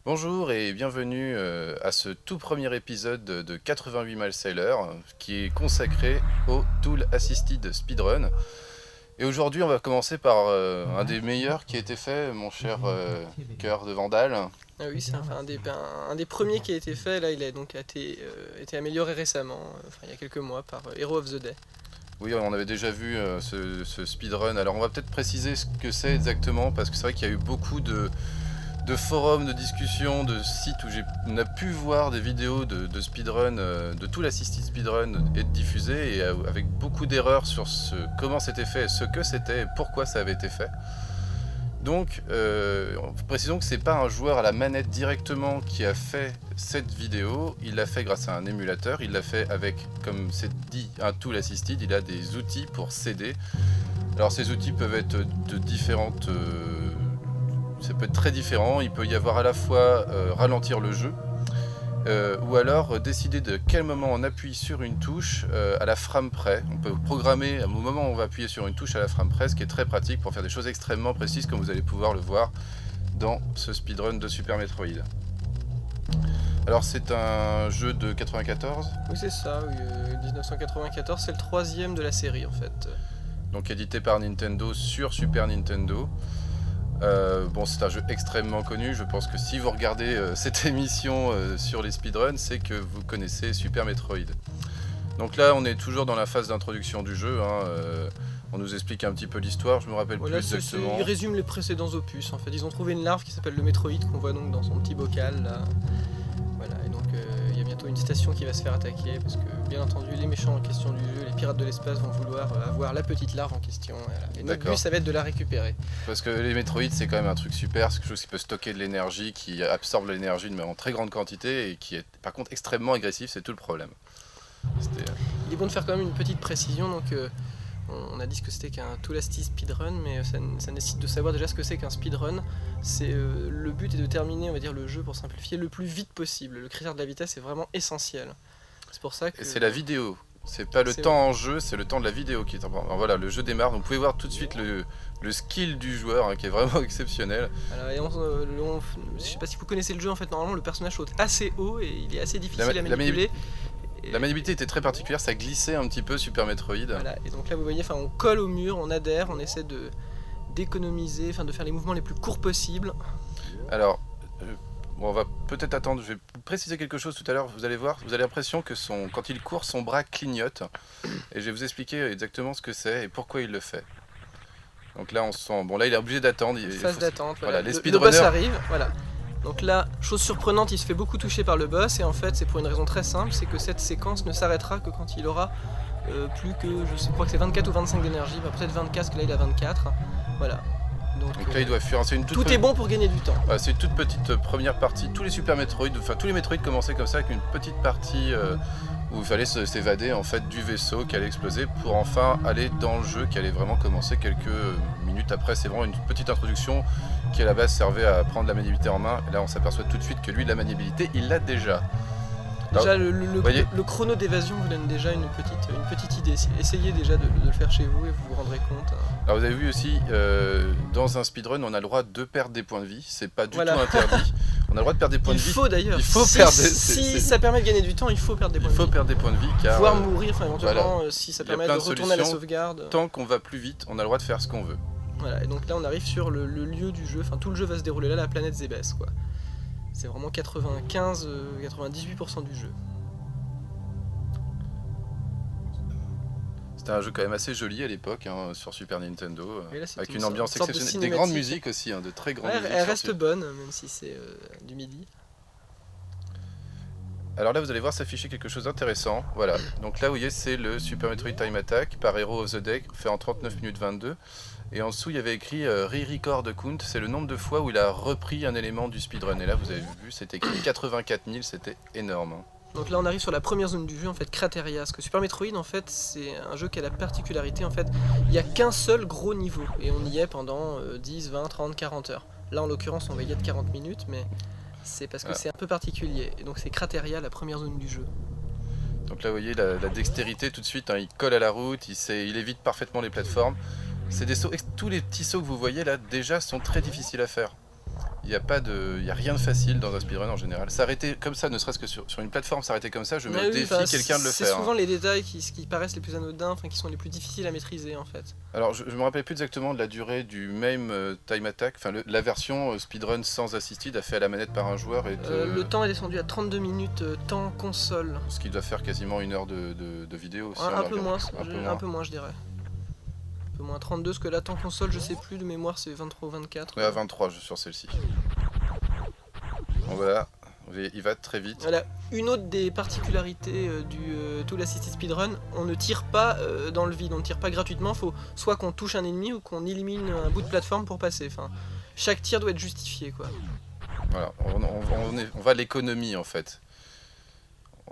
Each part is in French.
Bonjour et bienvenue à ce tout premier épisode de 88 Miles Sailor qui est consacré au Tool Assisted Speedrun. Et aujourd'hui on va commencer par un des meilleurs qui a été fait, mon cher cœur de Vandale. Ah oui, c'est un des premiers qui a été fait. Là, il a donc été amélioré récemment, enfin il y a quelques mois, par Hero of the Day. Oui, on avait déjà vu ce speedrun. Alors on va peut-être préciser ce que c'est exactement parce que c'est vrai qu'il y a eu beaucoup de forums, de discussions, de sites où on a pu voir des vidéos de speedrun, de tout l'assisted speedrun être diffusé et avec beaucoup d'erreurs sur comment c'était fait, ce que c'était et pourquoi ça avait été fait. Donc, précisons que c'est pas un joueur à la manette directement qui a fait cette vidéo, il l'a fait grâce à un émulateur, il l'a fait avec, comme c'est dit, un tool assisted, il a des outils pour s'aider. Alors ces outils peuvent être de différentes... ça peut être très différent, il peut y avoir à la fois ralentir le jeu, ou alors décider de quel moment on appuie sur une touche à la frame près. On peut programmer au moment où on va appuyer sur une touche à la frame près, ce qui est très pratique pour faire des choses extrêmement précises comme vous allez pouvoir le voir dans ce speedrun de Super Metroid. Alors c'est un jeu de 94. Oui, c'est ça, oui, 1994, c'est le troisième de la série en fait. Donc édité par Nintendo sur Super Nintendo. Bon, c'est un jeu extrêmement connu, je pense que si vous regardez cette émission sur les speedruns, c'est que vous connaissez Super Metroid. Donc là on est toujours dans la phase d'introduction du jeu, on nous explique un petit peu l'histoire, je me rappelle Voilà, plus exactement. ils résument les précédents opus en fait. Ils ont trouvé une larve qui s'appelle le Metroid qu'on voit donc dans son petit bocal là. Voilà, et donc il y a bientôt une station qui va se faire attaquer parce que bien entendu les méchants en question du jeu, les pirates de l'espace vont vouloir avoir la petite larve en question. Voilà. Et notre but ça va être de la récupérer. Parce que les Metroid c'est quand même un truc super, c'est quelque chose qui peut stocker de l'énergie, qui absorbe l'énergie en très grande quantité et qui est par contre extrêmement agressif, c'est tout le problème. Il est bon de faire quand même une petite précision, donc on a dit que c'était qu'un tool assisted speedrun, mais ça nécessite de savoir déjà ce que c'est qu'un speedrun. Le but est de terminer, on va dire, le jeu pour simplifier le plus vite possible. Le critère de la vitesse est vraiment essentiel. C'est pour ça que... Et c'est la vidéo, c'est pas le temps en jeu, c'est le temps de la vidéo qui est important. Alors voilà, le jeu démarre, donc vous pouvez voir tout de suite le skill du joueur qui est vraiment exceptionnel. Voilà, et je sais pas si vous connaissez le jeu, en fait normalement le personnage saute assez haut et il est assez difficile à manipuler. La maniabilité était très particulière, ça glissait un petit peu Super Metroid. Voilà, et donc là vous voyez, on colle au mur, on adhère, on essaie d'économiser, de faire les mouvements les plus courts possibles. Alors, bon, on va peut-être attendre, je vais préciser quelque chose tout à l'heure, vous allez voir, vous avez l'impression que quand il court, son bras clignote. Et je vais vous expliquer exactement ce que c'est et pourquoi il le fait. Donc là on sent, bon là il est obligé d'attendre. Phase d'attente, voilà. Le boss arrive, voilà. Donc là, chose surprenante, il se fait beaucoup toucher par le boss et en fait c'est pour une raison très simple, c'est que cette séquence ne s'arrêtera que quand il aura plus que, je crois que c'est 24 ou 25 d'énergie, peut-être 24 parce que là il a 24, voilà. Donc là il doit fuir, tout est bon pour gagner du temps. Voilà, c'est une toute petite première partie, tous les Super Metroid, enfin tous les Metroid commençaient comme ça avec une petite partie où il fallait s'évader en fait du vaisseau qui allait exploser pour enfin aller dans le jeu qui allait vraiment commencer quelques minutes après. C'est vraiment une petite introduction qui à la base servait à prendre la maniabilité en main. Et là on s'aperçoit tout de suite que lui la maniabilité il l'a déjà. Déjà le chrono d'évasion vous donne déjà une petite idée. Essayez déjà de le faire chez vous et vous vous rendrez compte. Alors vous avez vu aussi, dans un speedrun on a le droit de perdre des points de vie, c'est pas du tout interdit. On a le droit de perdre des points de vie. Il faut d'ailleurs. Si ça permet de gagner du temps, il faut perdre des points de vie. Il faut perdre des points de vie car... Voire mourir, éventuellement, si ça permet de retourner à la sauvegarde. Tant qu'on va plus vite, on a le droit de faire ce qu'on veut. Voilà, et donc là on arrive sur le lieu du jeu, tout le jeu va se dérouler là, la planète Zébès, quoi. C'est vraiment 98% du jeu. C'était un jeu quand même assez joli à l'époque sur Super Nintendo, là, avec une ambiance exceptionnelle, des grandes musiques aussi, de très grandes musiques. Elle reste bonne, même si c'est du midi. Alors là vous allez voir s'afficher quelque chose d'intéressant, voilà, donc là vous voyez c'est le Super Metroid Time Attack par Hero of the Day, fait en 39 minutes 22, et en dessous il y avait écrit Re-Record Count, c'est le nombre de fois où il a repris un élément du speedrun, et là vous avez vu c'était écrit 84 000, c'était énorme. Donc là on arrive sur la première zone du jeu, en fait, Crateria. Parce que Super Metroid, en fait, c'est un jeu qui a la particularité, en fait, il n'y a qu'un seul gros niveau. Et on y est pendant 10, 20, 30, 40 heures. Là en l'occurrence on va y être 40 minutes, mais c'est parce que c'est un peu particulier. Et donc c'est Crateria, la première zone du jeu. Donc là vous voyez la dextérité tout de suite, il colle à la route, il évite parfaitement les plateformes. C'est des sauts, tous les petits sauts que vous voyez là déjà sont très difficiles à faire. Il y a rien de facile dans un speedrun en général. S'arrêter comme ça, ne serait-ce que sur une plateforme, s'arrêter comme ça, je mets au défi quelqu'un de le faire. C'est souvent les détails qui paraissent les plus anodins, qui sont les plus difficiles à maîtriser en fait. Alors je me rappelle plus exactement de la durée du MAME Time Attack, la version speedrun sans assisted a fait à la manette par un joueur. Le temps est descendu à 32 minutes temps console. Ce qui doit faire quasiment 1 heure de vidéo aussi. Un peu moins je dirais. Un peu moins 32, parce que là temps console je sais plus, de mémoire c'est 23 ou 24. Ouais, à 23 sur celle-ci. Bon voilà, il va très vite. Voilà, une autre des particularités du Tool Assisted Speedrun, on ne tire pas dans le vide, on ne tire pas gratuitement, faut soit qu'on touche un ennemi ou qu'on élimine un bout de plateforme pour passer. Enfin, chaque tir doit être justifié quoi. Voilà, on va à l'économie en fait.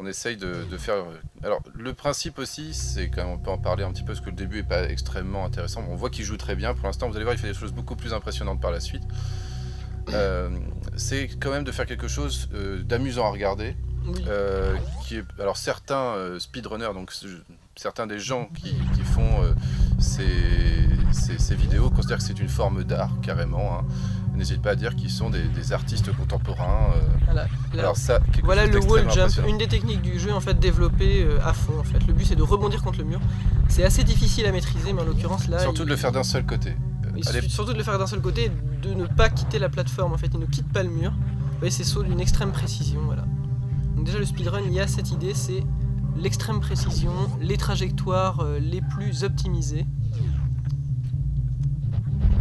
On essaye de faire... Alors le principe aussi, c'est quand même, on peut en parler un petit peu parce que le début est pas extrêmement intéressant. On voit qu'il joue très bien pour l'instant, vous allez voir il fait des choses beaucoup plus impressionnantes par la suite. C'est quand même de faire quelque chose d'amusant à regarder. Oui. Alors certains speedrunners, donc certains des gens qui font ces vidéos considèrent que c'est une forme d'art carrément. Hein. N'hésite pas à dire qu'ils sont des artistes contemporains. Voilà le wall jump, une des techniques du jeu en fait développée à fond en fait. Le but c'est de rebondir contre le mur. C'est assez difficile à maîtriser, mais en l'occurrence là. Surtout de le faire d'un seul côté. Surtout de le faire d'un seul côté, et de ne pas quitter la plateforme en fait. Il ne quitte pas le mur. Vous voyez, c'est saut d'une extrême précision, voilà. Donc déjà le speedrun, il y a cette idée, c'est l'extrême précision, les trajectoires les plus optimisées.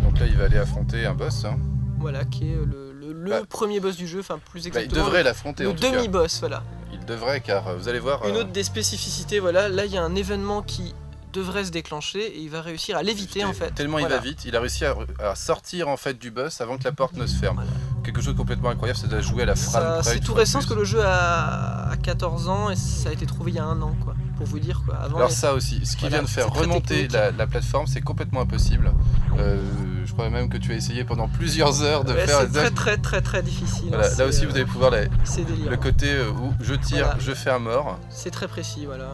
Donc là il va aller affronter un boss. Hein. Voilà, qui est le premier boss du jeu, enfin plus exactement. Il devrait l'affronter en tout cas. Le demi-boss, voilà. Il devrait, car vous allez voir... Une autre des spécificités, voilà, là il y a un événement qui devrait se déclencher et il va réussir à l'éviter en fait. Tellement il va vite, il a réussi à sortir en fait du boss avant que la porte ne se ferme. Voilà. Quelque chose de complètement incroyable, c'est de jouer à la frame. C'est tout récent parce que le jeu a 14 ans et ça a été trouvé il y a 1 an quoi. Pour vous dire quoi. Avant, alors ça aussi, ce qui vient de faire remonter la plateforme, c'est complètement impossible. Je crois même que tu as essayé pendant plusieurs heures de faire... C'est très difficile. Voilà, là aussi vous allez pouvoir le côté où je tire, je fais un mort. C'est très précis, voilà.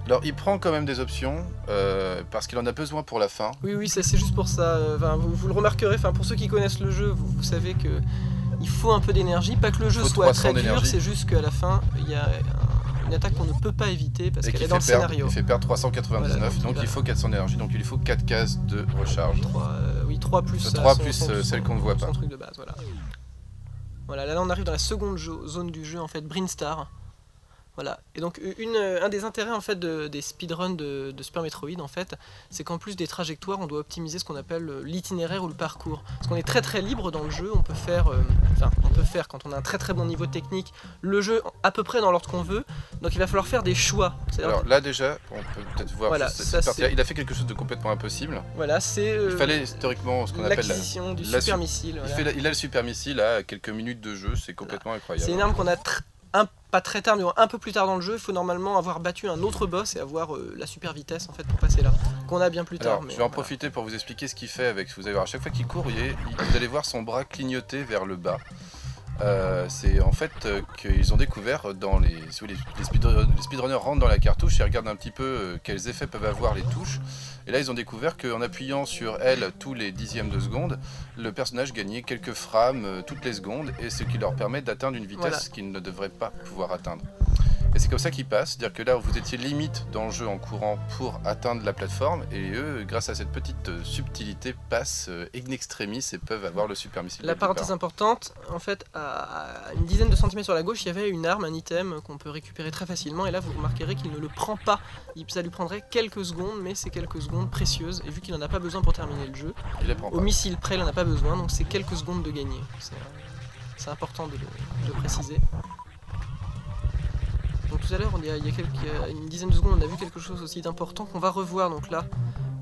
Alors il prend quand même des options, parce qu'il en a besoin pour la fin. Oui, c'est juste pour ça. Vous le remarquerez, pour ceux qui connaissent le jeu, vous savez que il faut un peu d'énergie. Pas que le jeu soit très dur, c'est juste qu'à la fin, il y a une attaque qu'on ne peut pas éviter parce qu'elle est dans le scénario. Il fait perdre 399, voilà, donc il faut 400 d'énergie, donc il lui faut 4 cases de recharge. 3 plus, 3 plus celle qu'on ne voit pas. Son truc de base, voilà. Voilà, là on arrive dans la seconde zone du jeu, en fait, Brinstar. Voilà, et donc un des intérêts en fait des speedruns de Super Metroid en fait, c'est qu'en plus des trajectoires, on doit optimiser ce qu'on appelle l'itinéraire ou le parcours. Parce qu'on est très libre dans le jeu, on peut faire quand on a un très bon niveau technique, le jeu à peu près dans l'ordre qu'on veut, donc il va falloir faire des choix. Alors là déjà, on peut peut-être voir cette partie-là, il a fait quelque chose de complètement impossible. Voilà, c'est... il fallait historiquement ce qu'on appelle l'acquisition du super missile. Voilà. Il a le super missile à quelques minutes de jeu, c'est complètement incroyable. C'est une arme qu'on a pas très tard, mais un peu plus tard dans le jeu, il faut normalement avoir battu un autre boss et avoir la super vitesse en fait pour passer là, qu'on a bien plus tard. Alors, je vais en profiter pour vous expliquer ce qu'il fait avec. Vous allez voir, à chaque fois qu'il court, vous allez voir son bras clignoter vers le bas. C'est en fait qu'ils ont découvert dans les speedrunners rentrent dans la cartouche et regardent un petit peu quels effets peuvent avoir les touches. Et là ils ont découvert qu'en appuyant sur L tous les dixièmes de seconde, le personnage gagnait quelques frames toutes les secondes, et ce qui leur permet d'atteindre une vitesse qu'ils ne devraient pas pouvoir atteindre. Et c'est comme ça qu'ils passent, c'est-à-dire que là vous étiez limite dans le jeu en courant pour atteindre la plateforme, et eux, grâce à cette petite subtilité, passent in extremis et peuvent avoir le super missile. La parenthèse importante, en fait, à une dizaine de centimètres sur la gauche, il y avait une arme, un item qu'on peut récupérer très facilement, et là vous remarquerez qu'il ne le prend pas. Ça lui prendrait quelques secondes, mais c'est quelques secondes précieuses, et vu qu'il n'en a pas besoin pour terminer le jeu, au missile près il n'en a pas besoin, donc c'est quelques secondes de gagner. C'est important de le préciser. Donc tout à l'heure, il y a une dizaine de secondes, on a vu quelque chose aussi d'important qu'on va revoir. Donc là,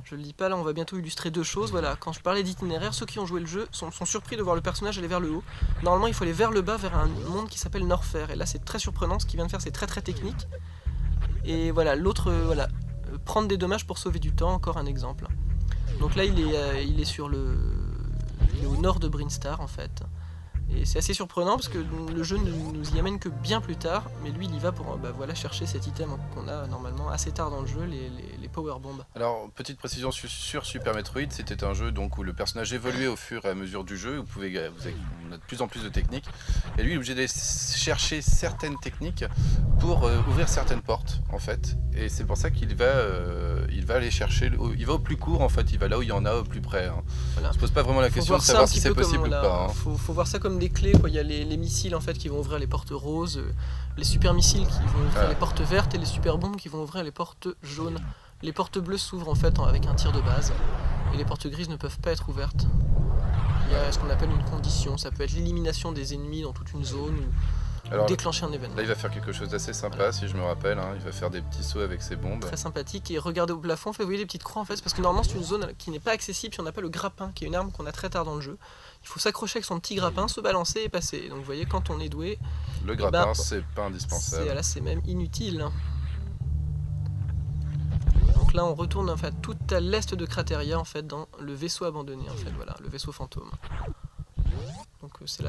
je le dis pas, là on va bientôt illustrer 2 choses. Voilà, quand je parlais d'itinéraire, ceux qui ont joué le jeu sont surpris de voir le personnage aller vers le haut. Normalement, il faut aller vers le bas, vers un monde qui s'appelle Norfair. Et là, c'est très surprenant, ce qu'il vient de faire, c'est très technique. Et voilà, l'autre, prendre des dommages pour sauver du temps, encore un exemple. Donc là, il est au nord de Brinstar en fait. Et c'est assez surprenant parce que le jeu ne nous y amène que bien plus tard, mais lui il y va pour voilà, chercher cet item qu'on a normalement assez tard dans le jeu, les power bombs. Alors, petite précision sur Super Metroid, c'était un jeu donc, où le personnage évoluait au fur et à mesure du jeu, on a de plus en plus de techniques, et lui il est obligé d'aller chercher certaines techniques pour ouvrir certaines portes en fait, et c'est pour ça qu'il va, il va aller chercher, il va au plus court en fait, il va là où il y en a au plus près. Hein. Voilà. On se pose pas vraiment la question de voir ça savoir un si petit c'est peu comme, possible ou voilà, pas. Hein. faut voir ça comme des clés, quoi. Il y a les missiles en fait qui vont ouvrir les portes roses, les super missiles qui vont ouvrir les portes vertes et les super bombes qui vont ouvrir les portes jaunes. Les portes bleues s'ouvrent en fait avec un tir de base et les portes grises ne peuvent pas être ouvertes. Il y a ce qu'on appelle une condition, ça peut être l'élimination des ennemis dans toute une zone ou déclencher un événement. Là il va faire quelque chose d'assez sympa si je me rappelle, hein. Il va faire des petits sauts avec ses bombes. Très sympathique, et regardez au plafond, vous voyez les petites croix en fait, parce que normalement c'est une zone qui n'est pas accessible si on n'a pas le grappin, qui est une arme qu'on a très tard dans le jeu. Il faut s'accrocher avec son petit grappin, se balancer et passer. Donc vous voyez, quand on est doué, le grappin c'est pas indispensable. C'est même inutile. Donc là on retourne en fait tout à l'est de Crateria en fait dans le vaisseau abandonné en fait, voilà, le vaisseau fantôme. Donc c'est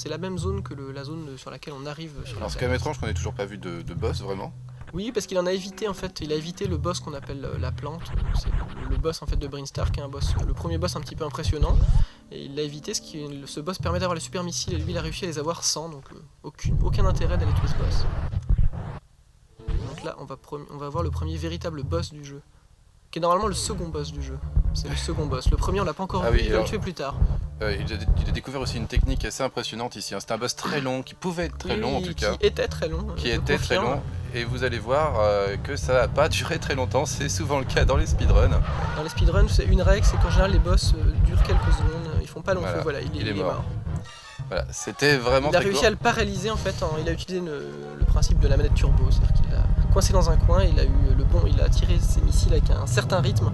la même zone que la zone sur laquelle on arrive sur la Alors ce qui est étrange qu'on n'ait toujours pas vu de boss vraiment. Oui, parce qu'il en a évité en fait, il a évité le boss qu'on appelle la plante, c'est le boss en fait de Brinstar, qui est un boss, le premier boss un petit peu impressionnant, et il l'a évité, ce boss permet d'avoir les super missiles, et lui il a réussi à les avoir sans, donc aucun intérêt d'aller tuer ce boss. Donc là on va voir le premier véritable boss du jeu, qui est normalement le second boss du jeu. C'est le second boss. Le premier on l'a pas encore vu, il va le tuer plus tard. Il a découvert aussi une technique assez impressionnante ici. Hein. C'est un boss très long, qui pouvait être très long en tout cas. Qui était très long. Très long. Et vous allez voir que ça va pas durer très longtemps. C'est souvent le cas dans les speedruns. Dans les speedruns, c'est une règle, c'est qu'en général les boss durent quelques secondes. Ils font pas long feu. Voilà, il est mort. Voilà, c'était vraiment. Il a réussi à le paralyser en fait. Il a utilisé le principe de la manette turbo, c'est-à-dire qu'il l'a coincé dans un coin. Et il a tiré ses missiles avec un certain rythme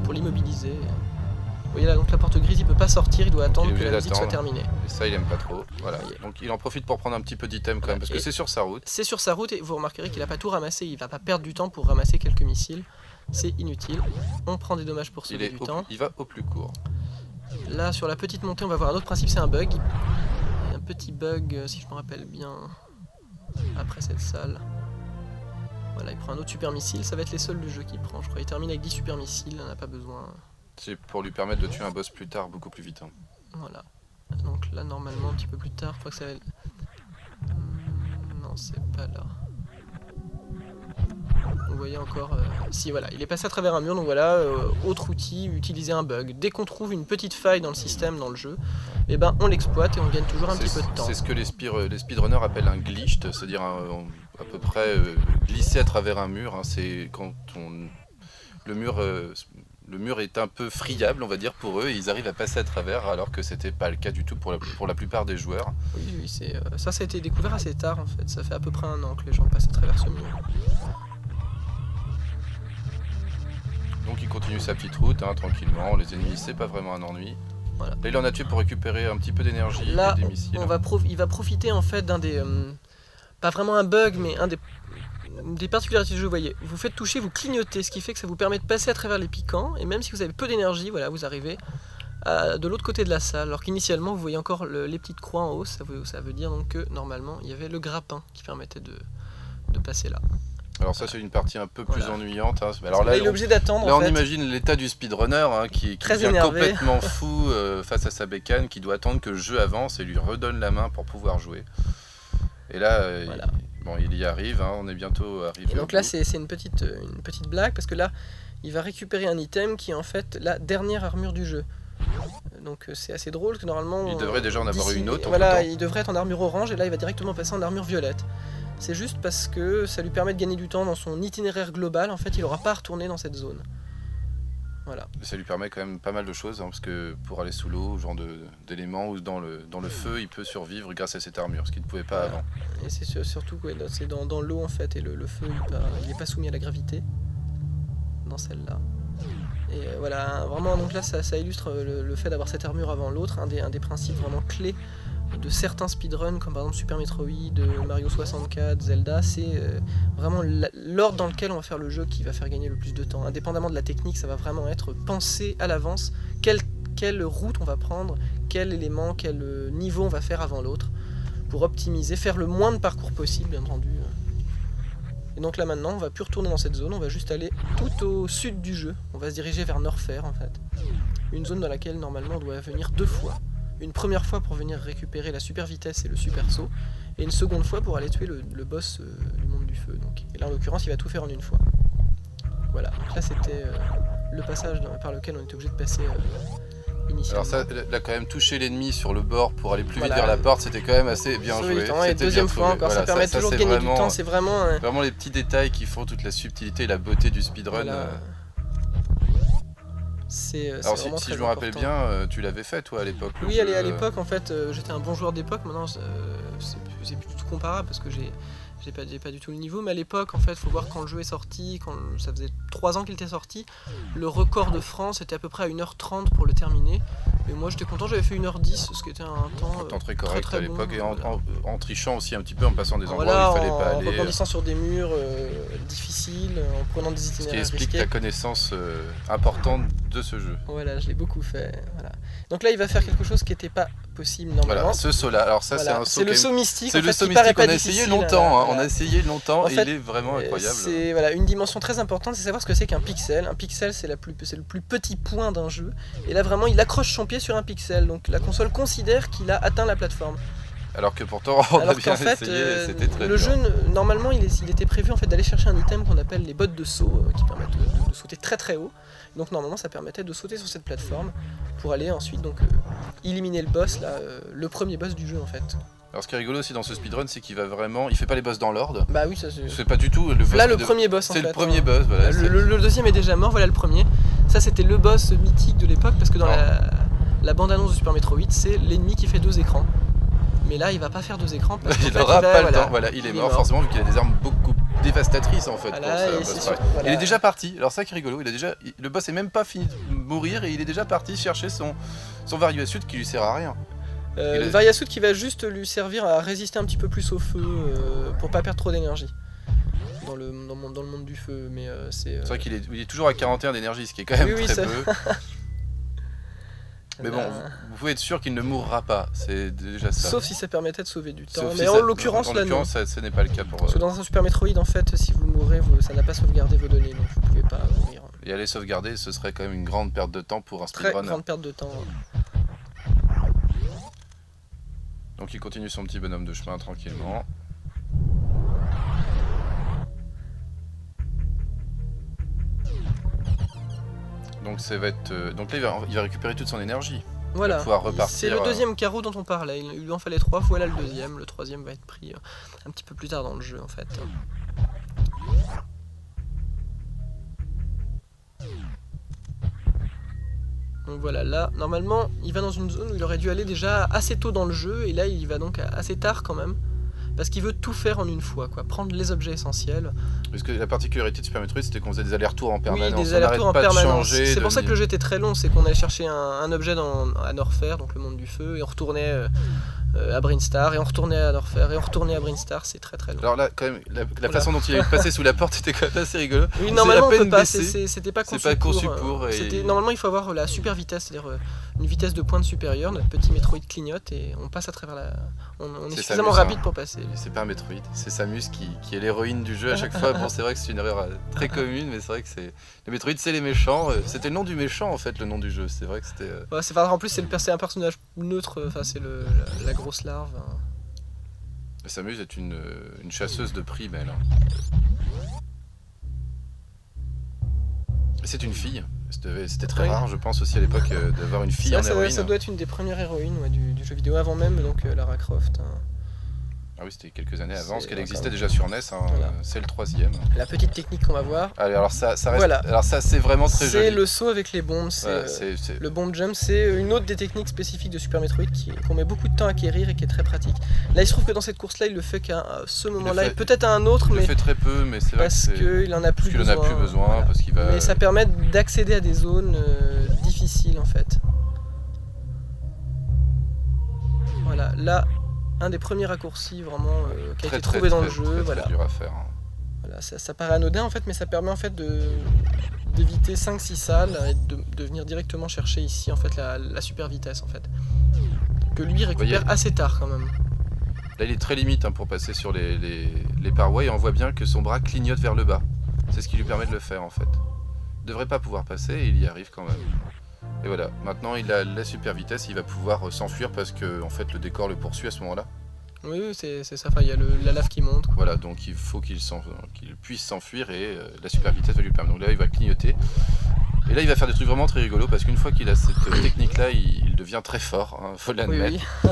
pour l'immobiliser. Vous voyez là, donc la porte grise, il peut pas sortir, il doit attendre que la musique soit terminée. Et ça, il aime pas trop. Voilà. Donc il en profite pour prendre un petit peu d'item quand même, parce que c'est sur sa route. C'est sur sa route, et vous remarquerez qu'il a pas tout ramassé, il va pas perdre du temps pour ramasser quelques missiles. C'est inutile. On prend des dommages pour sauver du temps. Il va au plus court. Là, sur la petite montée, on va voir un autre principe, c'est un bug. Il y a un petit bug, si je me rappelle bien, après cette salle. Voilà, il prend un autre super missile, ça va être les seuls du jeu qu'il prend, je crois. Il termine avec 10 super missiles, il n'en a pas besoin. C'est pour lui permettre de tuer un boss plus tard, beaucoup plus vite. Hein. Voilà. Donc là, normalement, un petit peu plus tard, je crois que ça va être... Non, c'est pas là. Vous voyez encore... Si, voilà, il est passé à travers un mur, donc voilà, autre outil, utiliser un bug. Dès qu'on trouve une petite faille dans le système, dans le jeu, eh ben, on l'exploite et on gagne toujours un petit peu de temps. C'est ce que les speedrunners appellent un glitch, c'est-à-dire à peu près glisser à travers un mur. Hein, c'est quand le mur est un peu friable, on va dire, pour eux, et ils arrivent à passer à travers, alors que c'était pas le cas du tout pour la plupart des joueurs. Oui, ça a été découvert assez tard, en fait. Ça fait à peu près 1 an que les gens passent à travers ce mur. Donc il continue sa petite route, hein, tranquillement. Les ennemis, c'est pas vraiment un ennui. Voilà. Là, il en a tué pour récupérer un petit peu d'énergie et des missiles. Il va profiter, en fait, d'un des... pas vraiment un bug, mais un des particularités du jeu, vous voyez, vous faites toucher, vous clignotez, ce qui fait que ça vous permet de passer à travers les piquants, et même si vous avez peu d'énergie, voilà, vous arrivez de l'autre côté de la salle, alors qu'initialement vous voyez encore les petites croix en haut, ça veut dire donc que normalement il y avait le grappin qui permettait de passer là. Alors ça c'est une partie un peu plus ennuyante. Hein. Alors là, il est obligé d'attendre. Là on imagine l'état du speedrunner hein, qui devient complètement fou face à sa bécane, qui doit attendre que le jeu avance et lui redonne la main pour pouvoir jouer. Et là, voilà. Il y arrive, hein, on est bientôt arrivé. Et donc là, c'est une petite blague, parce que là, il va récupérer un item qui est en fait la dernière armure du jeu. Donc c'est assez drôle, que normalement... Il devrait déjà en avoir une autre. Voilà, il devrait être en armure orange, et là, il va directement passer en armure violette. C'est juste parce que ça lui permet de gagner du temps dans son itinéraire global, en fait, il n'aura pas à retourner dans cette zone. Voilà. Ça lui permet quand même pas mal de choses, hein, parce que pour aller sous l'eau, genre d'éléments, ou dans le feu, il peut survivre grâce à cette armure, ce qu'il ne pouvait pas avant. Et c'est surtout que c'est dans l'eau en fait, et le feu il n'est pas soumis à la gravité, dans celle-là. Et voilà, vraiment, donc là ça illustre le fait d'avoir cette armure avant l'autre, un des principes vraiment clés de certains speedruns, comme par exemple Super Metroid, Mario 64, Zelda, c'est vraiment l'ordre dans lequel on va faire le jeu qui va faire gagner le plus de temps. Indépendamment de la technique, ça va vraiment être penser à l'avance quelle route on va prendre, quel élément, quel niveau on va faire avant l'autre, pour optimiser, faire le moins de parcours possible, bien entendu. Et donc là maintenant, on va plus retourner dans cette zone, on va juste aller tout au sud du jeu. On va se diriger vers Norfair en fait. Une zone dans laquelle normalement on doit venir 2 fois. Une première fois pour venir récupérer la super vitesse et le super saut, et une seconde fois pour aller tuer le boss du monde du feu. Donc. Et là en l'occurrence il va tout faire en une fois. Voilà, donc là c'était le passage par lequel on était obligé de passer initialement. Alors ça, là quand même toucher l'ennemi sur le bord pour aller plus vite vers la porte, c'était quand même assez bien joué. Et deuxième fois encore, ça permet toujours de gagner du temps, c'est vraiment... Vraiment les petits détails qui font toute la subtilité et la beauté du speedrun. Voilà. Alors si je me rappelle bien, tu l'avais fait toi à l'époque. Oui, à l'époque en fait, j'étais un bon joueur d'époque, maintenant c'est plus du tout comparable parce que j'ai pas du tout le niveau, mais à l'époque en fait, faut voir quand le jeu est sorti, quand ça faisait 3 ans qu'il était sorti, le record de France était à peu près à 1h30 pour le terminer. Et moi j'étais content, j'avais fait 1h10, ce qui était un temps très correct très à l'époque, bon, et en trichant aussi un petit peu, en passant des endroits où il fallait pas aller. En rebondissant sur des murs difficiles, en prenant des itinéraires risqués. Ce qui explique ta connaissance importante de ce jeu. Voilà, je l'ai beaucoup fait. Voilà. Donc là il va faire quelque chose qui n'était pas possible normalement. Voilà, ce saut là, alors ça voilà. C'est le saut mystique. C'est le saut mystique, on a essayé longtemps, hein. On a essayé longtemps et il est vraiment incroyable. C'est voilà, une dimension très importante, c'est savoir ce que c'est qu'un pixel. Un pixel c'est le plus petit point d'un jeu, et là vraiment il accroche son pied sur un pixel, donc la console considère qu'il a atteint la plateforme. Alors que pourtant on a bien essayé, c'était très le dur. jeu, normalement il était prévu en fait d'aller chercher un item qu'on appelle les bottes de saut, qui permettent de sauter très très haut. Donc normalement ça permettait de sauter sur cette plateforme pour aller ensuite donc éliminer le boss, là, le premier boss du jeu en fait. Alors ce qui est rigolo aussi dans ce speedrun, c'est qu'il va vraiment, il fait pas les boss dans l'ordre. Bah oui, ça c'est pas du tout le boss. Là le premier boss en fait. C'est le premier boss, voilà. Le deuxième est déjà mort, voilà le premier. Ça c'était le boss mythique de l'époque parce que dans la bande-annonce de Super Metroid, c'est l'ennemi qui fait 2 écrans. Mais là il va pas faire 2 écrans parce il aura pas le temps, voilà, il est mort forcément vu qu'il a des armes beaucoup dévastatrices en fait. Voilà, il est déjà parti, alors ça qui est rigolo, le boss est même pas fini de mourir et il est déjà parti chercher son Variasuit qui lui sert à rien. Le Variasuit qui va juste lui servir à résister un petit peu plus au feu pour pas perdre trop d'énergie dans le monde du feu, mais c'est vrai qu'il est toujours à 41 d'énergie, ce qui est quand même très peu. Mais bon, vous pouvez être sûr qu'il ne mourra pas, c'est déjà ça. Sauf si ça permettait de sauver du temps. Mais en l'occurrence, là, non. Ce n'est pas le cas pour... Parce que dans un Super Metroid, en fait, si vous mourrez, ça n'a pas sauvegardé vos données, donc vous ne pouvez pas mourir. Et aller sauvegarder, ce serait quand même une grande perte de temps pour un speedrun. Très grande perte de temps. Donc il continue son petit bonhomme de chemin tranquillement. Donc ça va être, donc là il va récupérer toute son énergie. Voilà, pouvoir repartir. C'est le deuxième carreau dont on parlait, il lui en fallait 3, voilà le deuxième. Le troisième va être pris un petit peu plus tard dans le jeu en fait. Donc voilà, là normalement il va dans une zone où il aurait dû aller déjà assez tôt dans le jeu, et là il y va donc assez tard quand même. Parce qu'il veut tout faire en une fois, quoi. Prendre les objets essentiels. Parce que la particularité de Super Metroid, c'était qu'on faisait des allers-retours en permanence. Oui, des allers-retours en permanence. C'est pour ça que le jeu était très long, c'est qu'on allait chercher un objet à Norfair, donc le monde du feu, et on retournait à Brinstar, et on retournait à Norfair, et on retournait à Brinstar, c'est très très long. Alors là, quand même, la façon dont il a passé sous la porte était quand même assez rigolo. Oui, normalement on peut pas, c'était pas conçu pour. Normalement il faut avoir la super vitesse, c'est-à-dire une vitesse de pointe supérieure, notre petit Metroid clignote, et on passe à travers on est suffisamment rapide pour passer. C'est pas un Metroid, c'est Samus qui est l'héroïne du jeu à chaque fois. Bon, c'est vrai que c'est une erreur très commune, mais c'est vrai que les Metroid, c'est les méchants. C'était le nom du méchant en fait, le nom du jeu. C'est vrai que c'était. Ouais, en plus, c'est un personnage neutre. Enfin, c'est la grosse larve. Samus est une chasseuse de primes, elle. C'est une fille. C'était très rare, je pense aussi à l'époque, d'avoir une fille en héroïne. Ça doit être une des premières héroïnes du jeu vidéo, avant même donc Lara Croft. Ah oui, c'était quelques années avant, parce qu'elle existait déjà sur NES, hein, voilà. C'est le 3e. La petite technique qu'on va voir. Allez, alors ça reste. Voilà. Alors ça c'est vraiment très joli. C'est le saut avec les bombes, le bomb jump, c'est une autre des techniques spécifiques de Super Metroid qu'on met beaucoup de temps à acquérir et qui est très pratique. Là il se trouve que dans cette course là il le fait qu'à ce moment-là, peut-être à un autre, mais il le fait très peu, mais c'est vrai parce qu'il en a plus besoin. Voilà. Parce qu'il va. Mais ça permet d'accéder à des zones difficiles en fait. Voilà, là. Un des premiers raccourcis vraiment qui a été trouvé dans le jeu. Très dur à faire. Voilà, ça paraît anodin en fait, mais ça permet en fait d'éviter 5-6 salles et de venir directement chercher ici en fait la super vitesse en fait. Que lui récupère assez tard quand même. Là il est très limite pour passer sur les parois et on voit bien que son bras clignote vers le bas. C'est ce qui lui permet de le faire en fait. Il devrait pas pouvoir passer et il y arrive quand même. Et voilà, maintenant il a la super vitesse, il va pouvoir s'enfuir parce que en fait le décor le poursuit à ce moment-là. Oui, c'est ça, enfin, il y a la lave qui monte. Quoi. Voilà, donc il faut qu'il puisse s'enfuir et la super vitesse va lui permettre. Donc là il va clignoter. Et là il va faire des trucs vraiment très rigolos parce qu'une fois qu'il a cette technique-là, il devient très fort, faut l'admettre. Oui.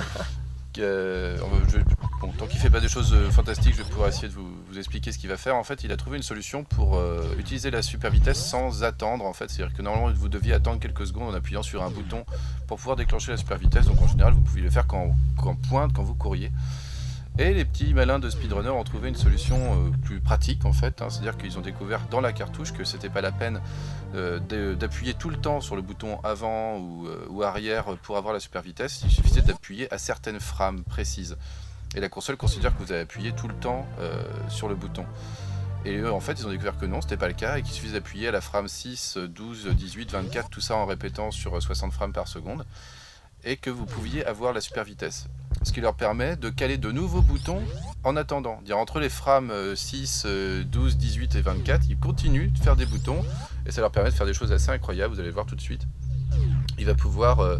Bon, tant qu'il fait pas des choses fantastiques, je vais pouvoir essayer de vous expliquer ce qu'il va faire. En fait, il a trouvé une solution pour utiliser la super vitesse sans attendre. En fait, c'est-à-dire que normalement, vous deviez attendre quelques secondes en appuyant sur un bouton pour pouvoir déclencher la super vitesse. Donc en général, vous pouviez le faire quand pointe, quand vous couriez. Et les petits malins de speedrunner ont trouvé une solution plus pratique en fait, c'est-à-dire qu'ils ont découvert dans la cartouche que c'était pas la peine d'appuyer tout le temps sur le bouton avant ou arrière pour avoir la super vitesse, il suffisait d'appuyer à certaines frames précises. Et la console considère que vous avez appuyé tout le temps sur le bouton. Et eux en fait ils ont découvert que non, c'était pas le cas et qu'il suffisait d'appuyer à la frame 6, 12, 18, 24, tout ça en répétant sur 60 frames par seconde. Et que vous pouviez avoir la super vitesse. Ce qui leur permet de caler de nouveaux boutons en attendant. Dire entre les frames 6, 12, 18 et 24, ils continuent de faire des boutons et ça leur permet de faire des choses assez incroyables, vous allez le voir tout de suite. Il va pouvoir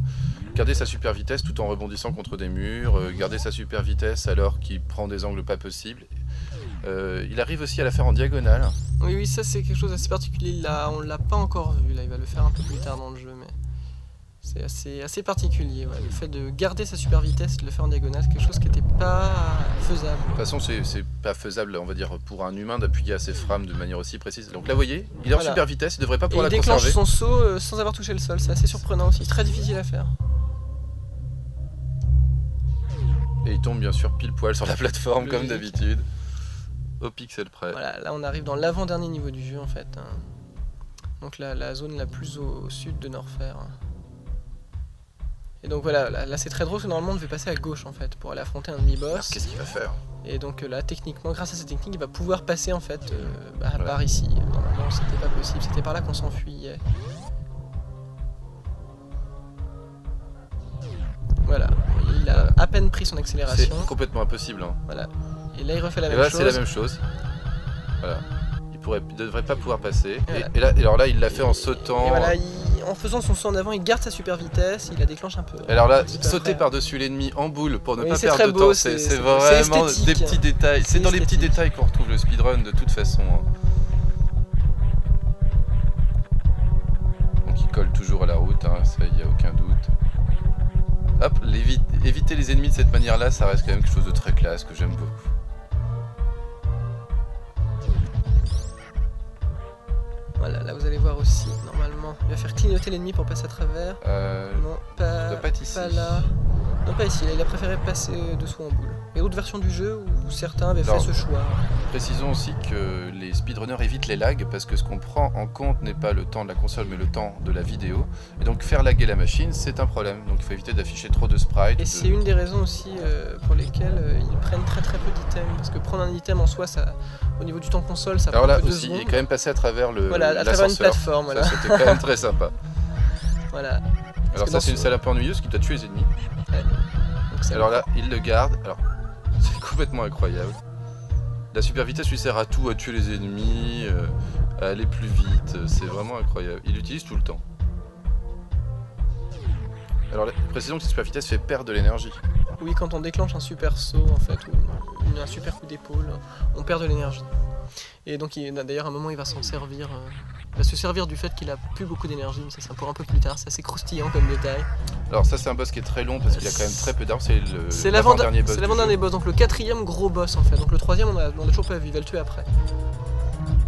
garder sa super vitesse tout en rebondissant contre des murs, garder sa super vitesse alors qu'il prend des angles pas possibles. Il arrive aussi à la faire en diagonale. Oui, ça c'est quelque chose d'assez particulier, là, on l'a pas encore vu, là il va le faire un peu plus tard dans le jeu. Mais... c'est assez particulier, ouais. Le fait de garder sa super vitesse et de le faire en diagonale, c'est quelque chose qui n'était pas faisable. De toute façon, c'est pas faisable, on va dire, pour un humain d'appuyer à ses frames de manière aussi précise. Donc là, vous voyez, il est en super vitesse, il devrait pas pouvoir la conserver. Il déclenche son saut sans avoir touché le sol, c'est assez surprenant aussi, très difficile à faire. Et il tombe bien sûr pile poil sur la plateforme comme d'habitude, au pixel près. Voilà, là on arrive dans l'avant-dernier niveau du jeu en fait. Donc la zone la plus au sud de Norfair. Et donc voilà, là c'est très drôle parce que normalement on devait passer à gauche en fait pour aller affronter un demi-boss. Qu'est-ce qu'il va faire? Et donc là techniquement, grâce à cette technique, il va pouvoir passer en fait par ici. Normalement c'était pas possible, c'était par là qu'on s'enfuyait. Voilà, il a à peine pris son accélération. C'est complètement impossible. Voilà, et là il refait la même chose. Et là c'est la même chose. Voilà, il devrait pas pouvoir passer. Voilà. Et alors là il l'a fait en sautant. Et voilà, en faisant son saut en avant, il garde sa super vitesse, il la déclenche un peu. Et alors là, sauter par-dessus l'ennemi en boule pour ne pas perdre de temps, c'est vraiment esthétique. Des petits détails. C'est dans les petits détails qu'on retrouve le speedrun de toute façon. Donc il colle toujours à la route, ça y a aucun doute. Hop, éviter les ennemis de cette manière-là, ça reste quand même quelque chose de très classe que j'aime beaucoup. Voilà, là vous allez voir aussi, normalement, il va faire clignoter l'ennemi pour passer à travers. Non, pas ici. Pas là. Non, pas ici, là, il a préféré passer dessous en boule. Il y a d'autres versions du jeu où certains avaient fait ce choix. Précisons aussi que les speedrunners évitent les lags parce que ce qu'on prend en compte n'est pas le temps de la console mais le temps de la vidéo. Et donc faire laguer la machine, c'est un problème. Donc il faut éviter d'afficher trop de sprites. Et c'est une des raisons aussi pour lesquelles ils prennent très peu d'items. Parce que prendre un item en soi, ça, au niveau du temps console, ça prend là que 2 aussi, secondes. il est quand même passé à travers à travers une plateforme. Voilà. C'était quand même très sympa. Voilà. Alors ça c'est une salle un peu ennuyeuse qui doit tuer les ennemis. Ouais. Alors là, il le garde. Alors, c'est complètement incroyable. La super vitesse lui sert à tout, à tuer les ennemis, à aller plus vite. C'est vraiment incroyable. Il l'utilise tout le temps. Alors, précisons que cette super vitesse fait perdre de l'énergie. Oui, quand on déclenche un super saut, en fait, ou un super coup d'épaule, on perd de l'énergie. Et donc, d'ailleurs, à un moment, il va s'en servir. Il va se servir du fait qu'il a plus beaucoup d'énergie, mais ça c'est pour un peu plus tard, c'est assez croustillant comme détail. Alors ça c'est un boss qui est très long parce qu'il a quand même très peu d'armes, c'est l'avant-dernier boss. C'est l'avant-dernier boss, donc le 4e gros boss en fait, donc le 3e on a toujours pas vu, il va le tuer après.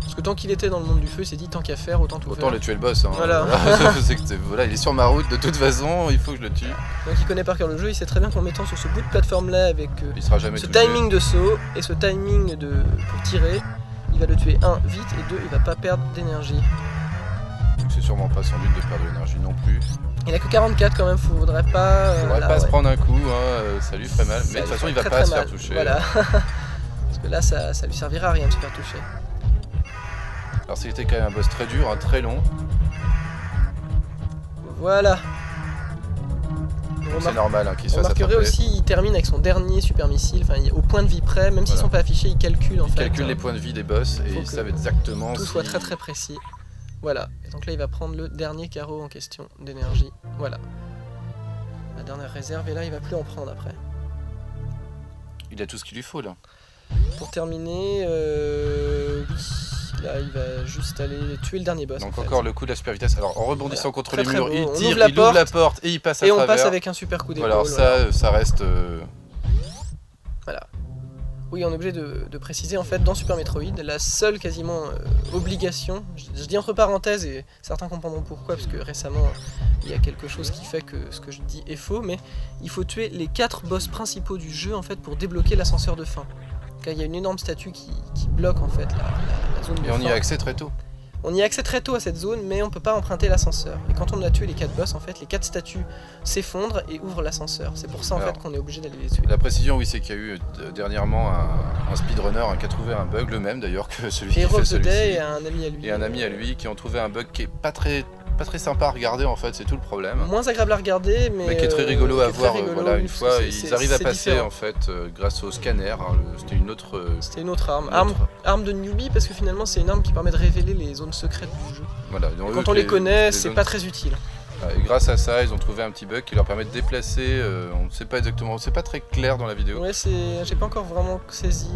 Parce que tant qu'il était dans le monde du feu, il s'est dit tant qu'à faire, autant tout faire. Autant le tuer le boss, Voilà. Voilà, il est sur ma route de toute façon, il faut que je le tue. Donc il connaît par cœur le jeu, il sait très bien qu'en mettant sur ce bout de plateforme là avec il sera jamais ce touché. Timing de saut et ce timing pour tirer, il va le tuer 1 vite et 2 il va pas perdre d'énergie. Donc c'est sûrement pas son but de perdre de l'énergie non plus. Il a que 44 quand même, faudrait pas... se prendre un coup, ça lui ferait mal, mais de toute façon il va pas se faire toucher. Voilà. Parce que là ça lui servira à rien de se faire toucher. Alors c'était quand même un boss très dur, hein, très long. Voilà. C'est normal hein, qu'il On se fasse remarquerait attraper. aussi, il termine avec son dernier super missile, enfin au point de vie près, même s'ils Voilà. sont pas affichés, il calcule en Il fait. calcule les points de vie des boss et faut ils que savent exactement Tout si... soit très très précis. Voilà. Et donc là il va prendre le dernier carreau en question d'énergie. Voilà. La dernière réserve et là il va plus en prendre après. Il a tout ce qu'il lui faut là. Pour terminer, oui, là il va juste aller tuer le dernier boss. Donc en fait. encore le coup de la super vitesse. Alors en rebondissant Voilà. contre Très, les très murs, beau. il On tire, ouvre la il ouvre la porte, porte et il passe à Et on travers. passe avec un super coup d'épaule. Voilà, alors ça reste... Voilà. Oui, on est obligé de préciser en fait dans Super Metroid, la seule quasiment obligation, je dis entre parenthèses et certains comprendront pourquoi, parce que récemment il y a quelque chose qui fait que ce que je dis est faux, mais il faut tuer les 4 boss principaux du jeu en fait pour débloquer l'ascenseur de fin. Car il y a une énorme statue qui bloque en fait la zone de Et on fin. y a accès très tôt. On y a accès très tôt à cette zone, mais on peut pas emprunter l'ascenseur. Et quand on a tué les 4 boss, en fait, les 4 statues s'effondrent et ouvrent l'ascenseur. C'est pour ça en Alors, fait qu'on est obligé d'aller les tuer. La précision, oui, c'est qu'il y a eu dernièrement un speedrunner qui a trouvé un bug, le même d'ailleurs que celui qui Hero fait of the Day celui-ci. et un ami à lui. Et un ami à lui qui ont trouvé un bug qui est pas très sympa à regarder en fait, c'est tout le problème. Moins agréable à regarder, mais Qui est très rigolo à qui est très voir. rigolo, Voilà, une oui, fois, c'est- ils arrivent à c'est passer différent. en fait grâce au scanner. Hein, c'était une autre. C'était une autre arme. une autre- Arme de newbie parce que finalement c'est une arme qui permet de révéler les zones secrètes du jeu. Voilà. Et Donc, quand eux, on les connaît, les c'est zones- pas très utile. Et grâce à ça, ils ont trouvé un petit bug qui leur permet de déplacer. On ne sait pas exactement, c'est pas très clair dans la vidéo Ouais, j'ai pas encore vraiment saisi.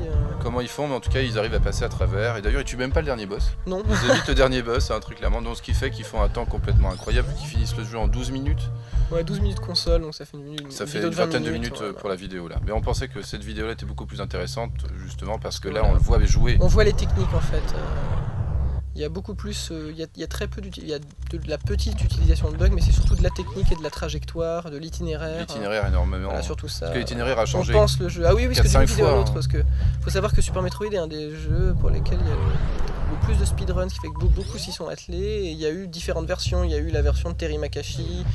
comment ils font, mais en tout cas, ils arrivent à passer à travers. Et d'ailleurs, ils tuent même pas le dernier boss. Non. Ils évitent le dernier boss, c'est un truc clairement. Donc, ce qui fait qu'ils font un temps complètement incroyable, qu'ils finissent le jeu en 12 minutes. Ouais, 12 minutes console, donc ça fait Ça fait vidéo une de 20 vingtaine de minutes voilà. pour la vidéo là. Mais on pensait que cette vidéo là était beaucoup plus intéressante justement parce que là Voilà. on le voit jouer. On voit les techniques en fait. Il y a beaucoup plus, il y a très peu il y a de la petite utilisation de bugs, mais c'est surtout de la technique et de la trajectoire, de l'itinéraire. L'itinéraire énormément. Voilà, surtout ça. Parce que l'itinéraire a changé. On pense le jeu. Ah oui, parce que j'ai 4-5 une vidéo à fois, l'autre, hein. parce que faut savoir que Super Metroid est un des jeux pour lesquels il y a le plus de speedruns, ce qui fait que beaucoup s'y sont attelés. Et il y a eu différentes versions. Il y a eu la version de Terry Makashi.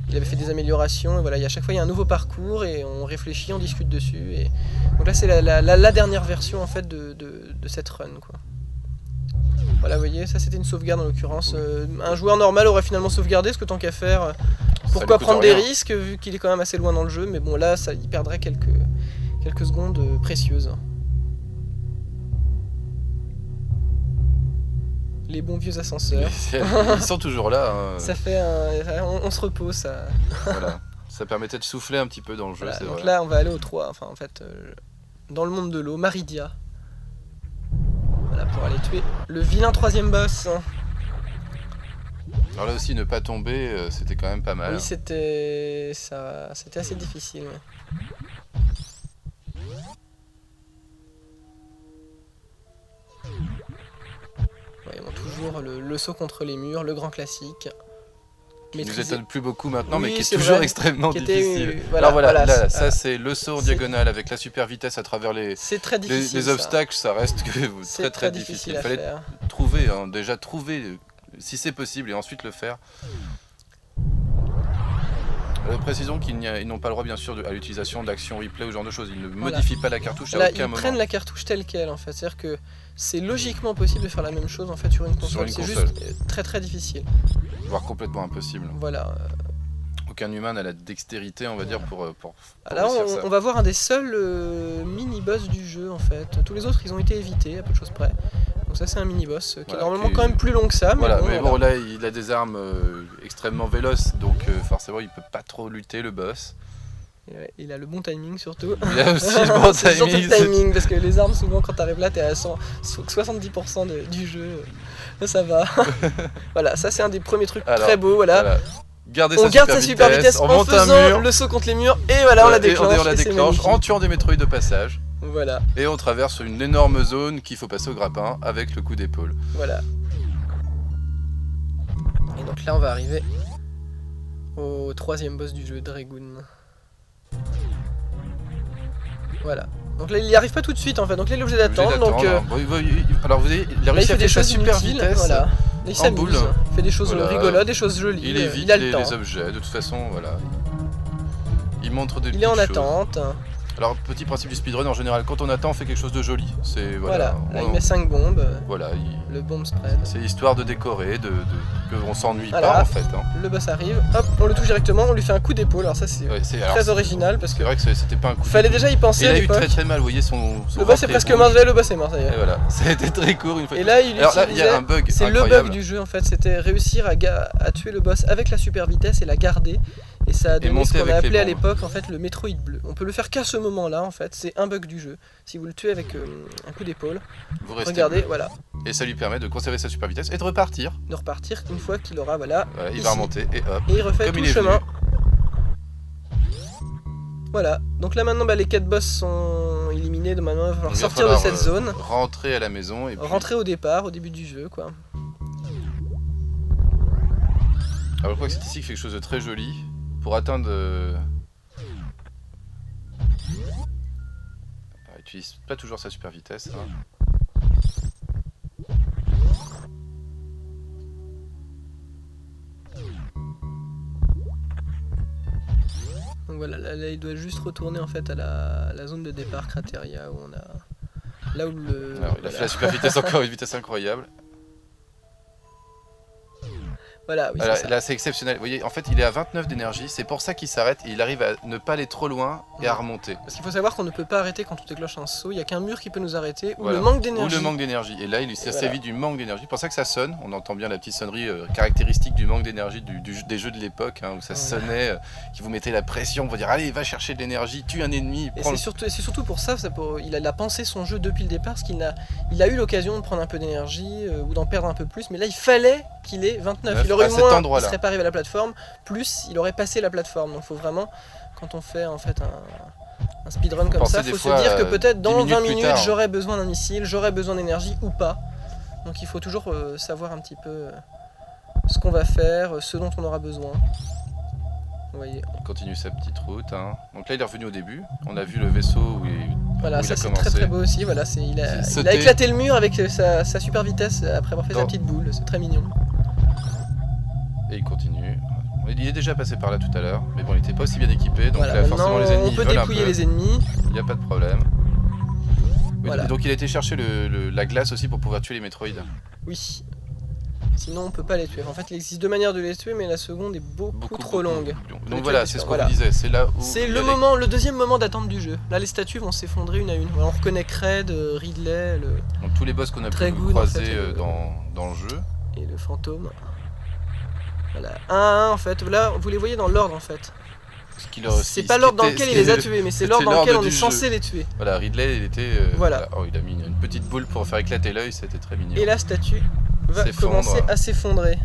Il avait fait des améliorations. Et voilà, à chaque fois il y a un nouveau parcours et on réfléchit, on discute dessus. Et donc là c'est la dernière version en fait de cette run quoi. Voilà, vous voyez, ça c'était une sauvegarde en l'occurrence. Un joueur normal aurait finalement sauvegardé, ce que tant qu'à faire, pourquoi lui coûte prendre des rien. risques vu qu'il est quand même assez loin dans le jeu, mais bon là ça, il perdrait quelques secondes précieuses. Les bons vieux ascenseurs. Ils sont toujours là. Hein. Ça fait on se repose ça. Voilà. Ça permettait de souffler un petit peu dans le jeu, Voilà, c'est donc vrai. là on va aller au 3, enfin en fait dans le monde de l'eau, Maridia. Voilà pour aller tuer le vilain troisième boss. Alors là aussi, ne pas tomber, c'était quand même pas mal. Oui, c'était assez difficile. Ouais, bon, toujours le saut contre les murs, le grand classique. Qui nous Maîtrisé. étonne plus beaucoup maintenant, Oui, mais qui est c'est toujours vrai. extrêmement Qui était, difficile. voilà, Alors voilà, voilà, là, c'est- ça c'est le saut en c'est- diagonale avec la super vitesse à travers les C'est très difficile. ça. obstacles, ça reste que C'est très difficile. Il à fallait faire. trouver, hein, déjà trouver si c'est possible et ensuite le faire. Précisons qu'ils n'ont pas le droit bien sûr à l'utilisation d'action replay ou ce genre de choses. Ils ne Voilà. modifient pas la cartouche à Là, aucun ils moment. prennent la cartouche telle qu'elle en fait. C'est-à-dire que c'est logiquement possible de faire la même chose en fait sur une console. une C'est console. juste très très difficile. Voire complètement impossible. Voilà. Aucun humain n'a la dextérité, on va dire, pour Là, réussir ça. on va voir un des seuls mini-boss du jeu en fait. Tous les autres, ils ont été évités, à peu de choses près. Donc ça, c'est un mini-boss qui est Voilà, normalement qui- quand même plus long que ça. Mais Voilà, bon, mais voilà. bon là il a des armes extrêmement véloces, donc forcément il peut pas trop lutter le boss. Et ouais, il a le bon timing surtout. Il a aussi le bon C'est surtout timing. le timing parce que les armes, souvent, quand t'arrives là, t'es à 70% du jeu. Là, ça va. Voilà, ça c'est un des premiers trucs Alors, très beaux. Voilà. Voilà. Garder On garde sa super vitesse on en monte un faisant mur, le saut contre les murs et voilà, on la et déclenche. on la et c'est déclenche magnifique. en tuant des Metroid de passage. Voilà, Et on traverse une énorme zone qu'il faut passer au grappin avec le coup d'épaule. voilà. Et donc là, on va arriver au troisième boss du jeu, Dragoon. Voilà. Donc là, il n'y arrive pas tout de suite en fait. Donc là, il est obligé d'attendre. Donc Bon, alors vous voyez, il a là, il réussi fait à des faire sa choses super inutiles. vitesse. Voilà. Là, il en s'amuse. boule. Il fait des choses Voilà. rigolotes, des choses jolies. Il évite il a le temps. les objets, de toute façon, voilà. Il montre des Il est en petites choses. attente. Alors, petit principe du speedrun, en général, quand on attend, on fait quelque chose de joli. C'est Voilà, là il met 5 bombes, Voilà, le bomb spread. c'est histoire de décorer, qu'on s'ennuie Voilà. pas en fait. Hein. Le boss arrive, hop, on le touche directement, on lui fait un coup d'épaule. Alors ça c'est Ouais, très original parce C'est que vrai que c'était pas un coup. fallait déjà y penser Et il à a eu l'époque. très très mal, vous voyez son Le boss est ventre presque rouge. mort, le boss est mort, ça y est. Et voilà, ça a été très court une fois. Et là il Alors là, il y utilisait, a un bug c'est le incroyable. bug du jeu en fait, c'était réussir à tuer le boss avec la super vitesse et la garder. Et ça a donné monter ce qu'on a avec les appelé à bombes. l'époque en fait le Metroid bleu. On peut le faire qu'à ce moment-là en fait, c'est un bug du jeu. Si vous le tuez avec un coup d'épaule, Vous restez regardez, bleu. voilà, Et ça lui permet de conserver sa super vitesse et de repartir. de repartir une fois qu'il aura, voilà, Voilà, il ici. va remonter et hop. Et il refait Comme tout il le est chemin. venu. Voilà, donc là maintenant les 4 boss sont éliminés, donc maintenant il va falloir Il va sortir de falloir, cette zone, rentrer à la maison et puis... rentrer au départ, au début du jeu quoi. Alors je crois que c'est ici qu'il fait quelque chose de très joli. Pour atteindre... Il utilise pas toujours sa super vitesse. Hein. Donc voilà, là il doit juste retourner en fait à la zone de départ Crateria où on a... Là où le... Alors, il a fait la super vitesse encore, une vitesse incroyable. Voilà, oui, Voilà, c'est ça. là c'est exceptionnel. Vous voyez, en fait il est à 29 d'énergie, c'est pour ça qu'il s'arrête et il arrive à ne pas aller trop loin et à remonter. Parce qu'il faut savoir qu'on ne peut pas arrêter quand on déclenche un saut, il n'y a qu'un mur qui peut nous arrêter, ou Voilà. le manque Ou d'énergie. le manque d'énergie. Et là il s'est Voilà. servi du manque d'énergie. C'est pour ça que ça sonne. On entend bien la petite sonnerie caractéristique du manque d'énergie des jeux de l'époque, hein, où ça sonnait, qui vous mettait la pression, on va dire allez va chercher de l'énergie, tue un ennemi, Et prends le... c'est surtout pour ça, il a pensé son jeu depuis le départ, parce qu'il a eu l'occasion de prendre un peu d'énergie, ou d'en perdre un peu plus, mais là il fallait qu'il ait 29. Il aurait à eu cet moins, il endroit-là. serait pas arrivé à la plateforme, plus il aurait passé la plateforme. Donc il faut vraiment, quand on fait en fait un speedrun comme ça, Penser il des faut fois, se dire que peut-être 10 dans 20 minutes plus minutes tard. j'aurai besoin d'un missile, j'aurai besoin d'énergie ou pas. Donc il faut toujours savoir un petit peu ce qu'on va faire, ce dont on aura besoin. Vous voyez. Il continue sa petite route. Hein. Donc là il est revenu au début. On a vu le vaisseau où Voilà, où ça il a c'est commencé. très très beau aussi. Voilà, il a sauté. éclaté le mur avec sa super vitesse après avoir fait sa Dans- petite boule. C'est très mignon. Et il continue. Il est déjà passé par là tout à l'heure, mais bon, il n'était pas aussi bien équipé, donc Voilà, là, maintenant forcément les ennemis on peut volent un dépouiller peu. les ennemis. Il n'y a pas de problème. Oui, Voilà. Donc il a été chercher la glace aussi pour pouvoir tuer les Metroid. Oui. Sinon on peut pas les tuer. En fait il existe deux manières de les tuer, mais la seconde est beaucoup trop longue. plus long. Les Donc tuer voilà, plus c'est ce tard. qu'on Voilà. vous disait. C'est là où. C'est il y le a le deuxième moment d'attente du jeu. Là les statues vont s'effondrer une à une. Voilà, on reconnaît Cred, Ridley Donc tous les boss qu'on a pu Dragoon, en croiser fait, dans le jeu. et le fantôme. Voilà, un à un en fait. Là vous les voyez dans l'ordre en fait. C'est pas l'ordre dans lequel il les a tués, mais c'est c'était l'ordre dans lequel on l'ordre est du censé jeu. les tuer. Voilà, Ridley, il était. Voilà. Oh, il a mis une petite boule pour faire éclater l'œil, c'était très mignon. Et la statue va S'effondre. commencer à s'effondrer.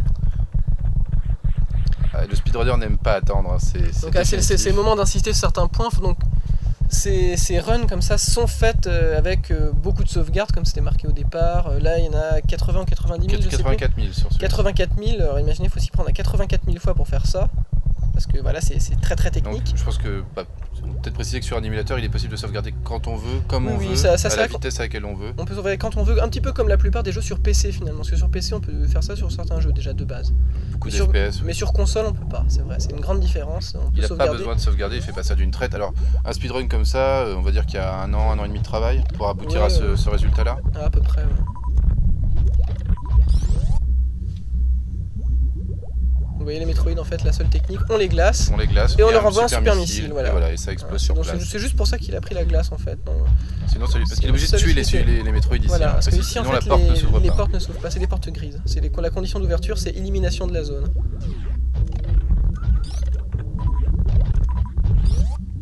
Ah, le speedrunner n'aime pas attendre. Hein, Donc là, c'est le moment d'insister sur certains points. Donc ces runs comme ça sont faites avec beaucoup de sauvegardes, comme c'était marqué au départ. Là, il y en a 80 ou 90 000, je sais plus. 84 000 sur ce. 84 000. Alors imaginez, il faut s'y prendre à 84 000 fois pour faire ça. Parce que voilà, c'est très très Donc technique. je pense que on peut peut-être préciser que sur un émulateur il est possible de sauvegarder quand on veut, comme on Oui, veut, ça, à c'est la vrai qu'on- vitesse à laquelle on veut. On peut sauvegarder quand on veut, un petit peu comme la plupart des jeux sur PC finalement. Parce que sur PC, on peut faire ça sur certains jeux déjà de base. Beaucoup Mais sur- d'FPS. Mais sur console, on peut pas. C'est vrai, c'est une grande différence. On peut Il n'a pas sauvegarder. besoin de sauvegarder, il fait pas ça d'une traite. Alors un speedrun comme ça, on va dire qu'il y a un an et demi de travail pour aboutir Ouais, à ce résultat-là. Ah, à peu près, ouais. Vous voyez les Metroid, en fait, la seule technique, on les glace. On les glace Et on a leur envoie un super missile, missile, voilà. et ça explose Voilà, sur donc place. c'est juste pour ça qu'il a pris la glace, en fait. Non. Sinon, parce c'est qu'il est obligé de le seul tuer succès. les Metroid ici, Voilà, hein, parce que ici, sinon en fait, la porte ne s'ouvre les pas. portes ne s'ouvrent pas, c'est des portes grises. La condition d'ouverture, c'est élimination de la zone.